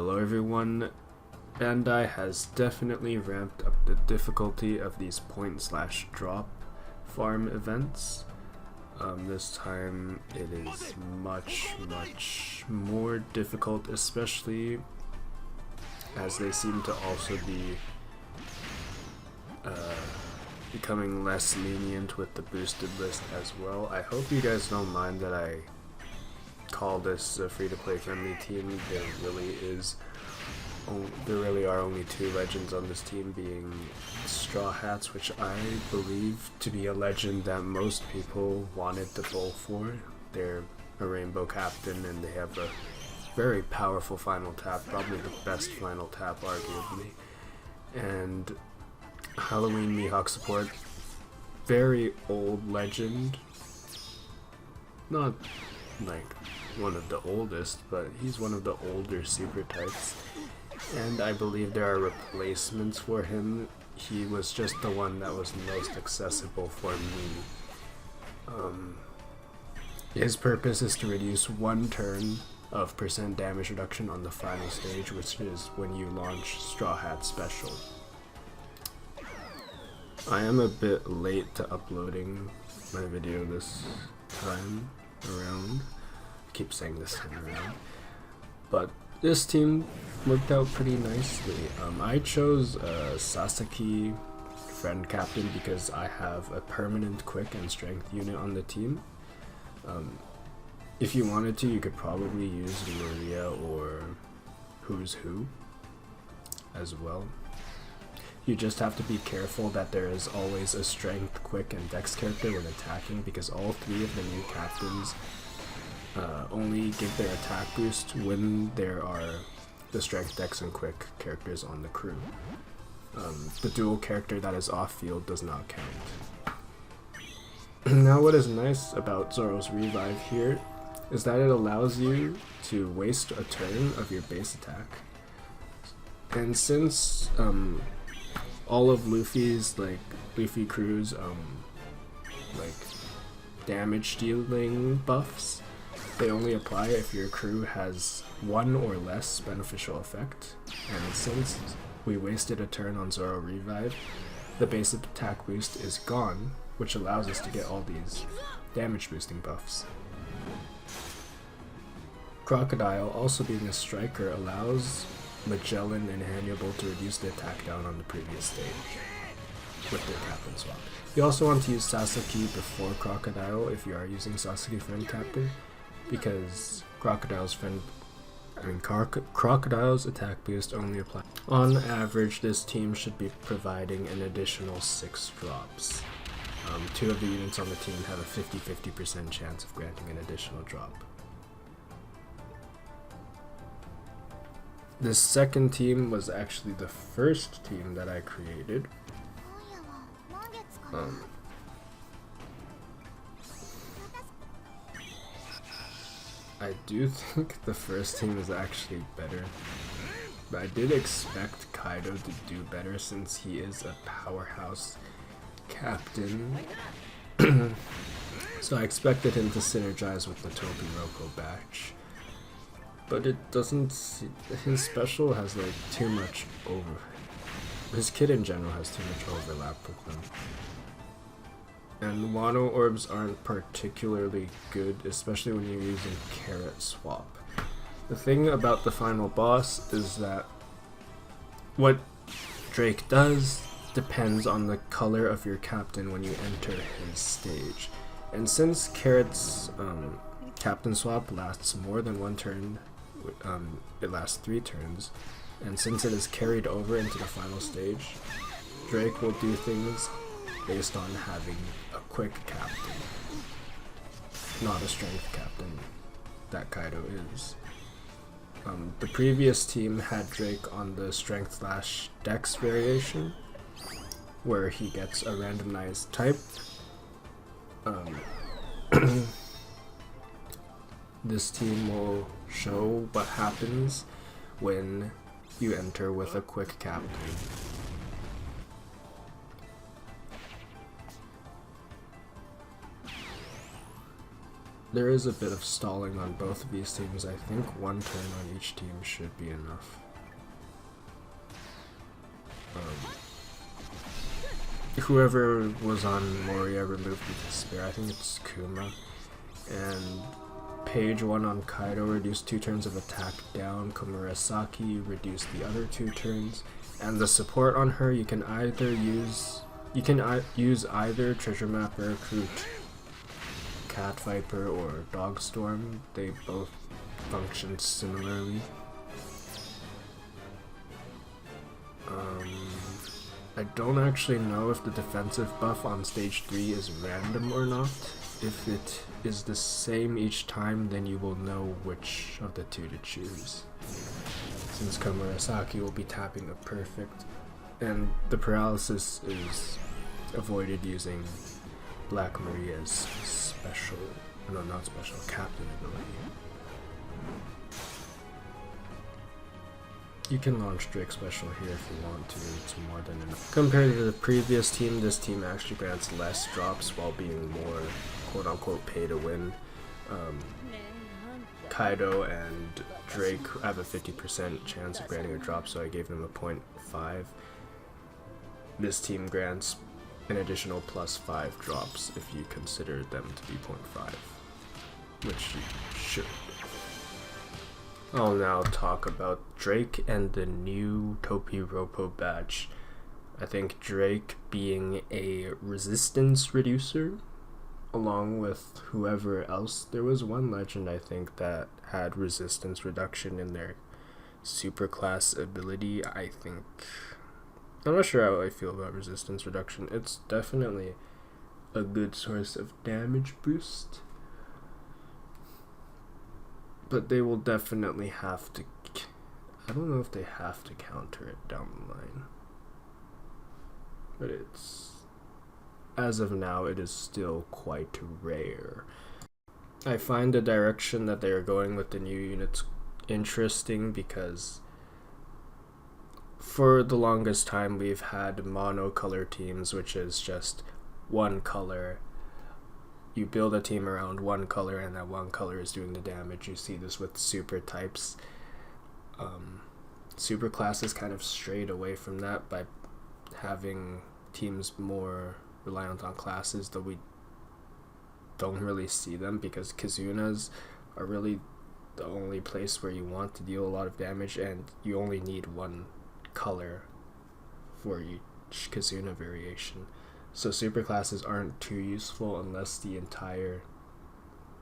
Hello everyone, Bandai has definitely ramped up the difficulty of these point/drop farm events. This time it is much more difficult, especially as they seem to also be becoming less lenient with the boosted list as well. I hope you guys don't mind that I call this a free-to-play friendly team. There really are only two legends on this team, being STRAWHATS, which I believe to be a legend that most people wanted to bowl for. They're a rainbow captain and they have a very powerful final tap, probably the best final tap arguably. And Halloween Mihawk support, very old legend, not like one of the oldest, but he's one of the older super types, and I believe there are replacements for him. He was just the one that was most accessible for me. His purpose is to reduce 1 turn of % damage reduction on the final stage, which is when you launch Straw Hat Special. I am a bit late to uploading my video this time around. I keep saying this time around. But this team worked out pretty nicely. I chose Sasaki friend captain because I have a permanent quick and strength unit on the team. If you wanted to, you could probably use Maria or Who's Who as well. You just have to be careful that there is always a strength, quick, and dex character when attacking, because all 3 of the new captains only give their attack boost when there are the strength, dex, and quick characters on the crew. The dual character that is off field does not count. Now what is nice about Zoro's revive here is that it allows you to waste a turn of your base attack. And since all of Luffy's, Luffy crew's damage dealing buffs, they only apply if your crew has 1 or less beneficial effect, and since we wasted a turn on Zoro revive, the base attack boost is gone, which allows us to get all these damage boosting buffs. Crocodile, also being a striker, allows Magellan and Hannibal to reduce the attack down on the previous stage with their captain swap. You also want to use Sasaki before Crocodile if you are using Sasaki friend captain, because Crocodile's attack boost only applies. On average, this team should be providing an additional 6 drops. 2 of the units on the team have a 50% chance of granting an additional drop. This second team was actually the first team that I created. I do think the first team is actually better, but I did expect Kaido to do better since he is a powerhouse captain. So I expected him to synergize with the Tobiroko batch. But it doesn't his special has too much his kit in general has too much overlap with them. And Wano orbs aren't particularly good, especially when you're using carrot swap. The thing about the final boss is that what Drake does depends on the color of your captain when you enter his stage. And since carrot's captain swap lasts more than 1 turn, it lasts 3 turns, and since it is carried over into the final stage, Drake will do things based on having a quick captain, not a strength captain that Kaido is. The previous team had Drake on the strength/dex variation, where he gets a randomized type. This team will show what happens when you enter with a quick captain. there is a bit of stalling on both of these teams. I think one turn on each team should be enough. Whoever was on Moria removed the spear. I think it's Kuma. And Page 1 on Kaido reduced 2 turns of attack down. Komurasaki reduced the other 2 turns. And the support on her, you can use either Treasure Mapper, Recruit, Cat Viper, or Dogstorm. They both function similarly. I don't actually know if the defensive buff on stage 3 is random or not. If it is the same each time, then you will know which of the 2 to choose. Since Komurasaki will be tapping the perfect, and the paralysis is avoided using Black Maria's special, no, not special, captain ability. You can launch Drake special here if you want to, it's more than enough. Compared to the previous team, this team actually grants less drops while being more quote-unquote pay to win. Kaido and Drake have a 50% chance of granting a drop, so I gave them a 0.5. This team grants an additional +5 drops if you consider them to be 0.5, which you should. I'll now talk about Drake and the new Topi Ropo badge. I think Drake being a resistance reducer, along with whoever else. There was one legend I think that had resistance reduction in their superclass ability. I'm not sure how I feel about resistance reduction. It's definitely a good source of damage boost, but they will definitely have to, I don't know if they have to counter it down the line, but as of now, it is still quite rare. I find the direction that they are going with the new units interesting because for the longest time we've had monocolor teams, which is just one color. You build a team around one color and that one color is doing the damage. You see this with super types. Super classes kind of strayed away from that by having teams more reliant on classes, though we don't really see them because Kizunas are really the only place where you want to deal a lot of damage, and you only need one color for each Kizuna variation. So super classes aren't too useful unless you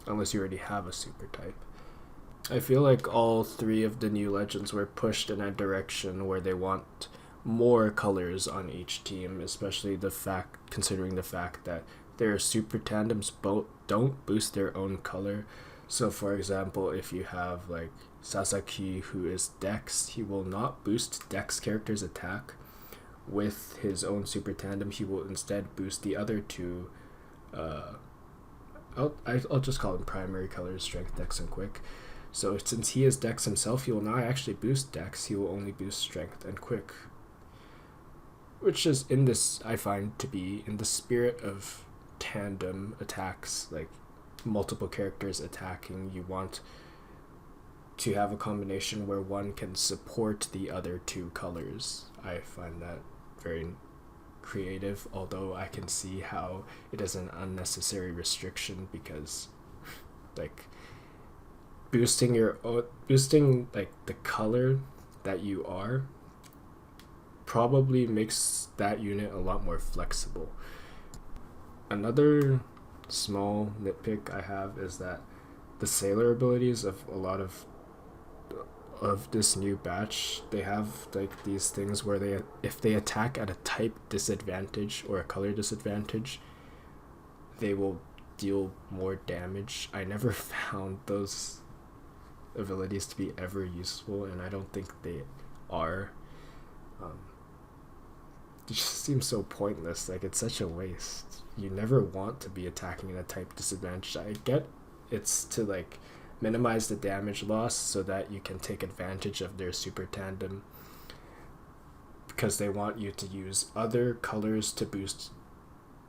already have a super type. I feel like all 3 of the new legends were pushed in a direction where they want more colors on each team, especially considering the fact that their super tandems don't boost their own color. So for example, if you have like Sasaki, who is Dex, he will not boost Dex character's attack with his own super tandem. He will instead boost the other 2 I'll just call them primary colors, Strength, Dex, and Quick. So since he is Dex himself, he will not actually boost Dex, he will only boost Strength and Quick, which is I find to be in the spirit of tandem attacks, like multiple characters attacking. You want to have a combination where one can support the other 2 colors. I find that very creative, although I can see how it is an unnecessary restriction because like boosting like the color that you are probably makes that unit a lot more flexible. Another small nitpick I have is that the sailor abilities of a lot of this new batch, they have like these things where if they attack at a type disadvantage or a color disadvantage, they will deal more damage. I never found those abilities to be ever useful, and I don't think they are. It just seems so pointless. Like, it's such a waste. You never want to be attacking at a type disadvantage. I get it's to like minimize the damage loss so that you can take advantage of their super tandem, because they want you to use other colors to boost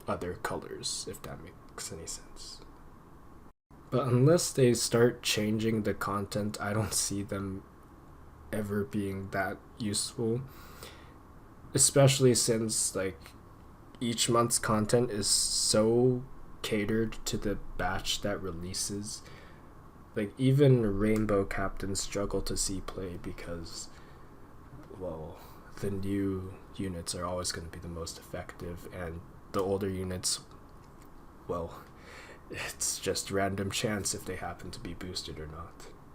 other colors, if that makes any sense. But unless they start changing the content, I don't see them ever being that useful. Especially since like each month's content is so catered to the batch that releases. Like even rainbow captains struggle to see play because, well, the new units are always going to be the most effective, and the older units, well, it's just random chance if they happen to be boosted or not.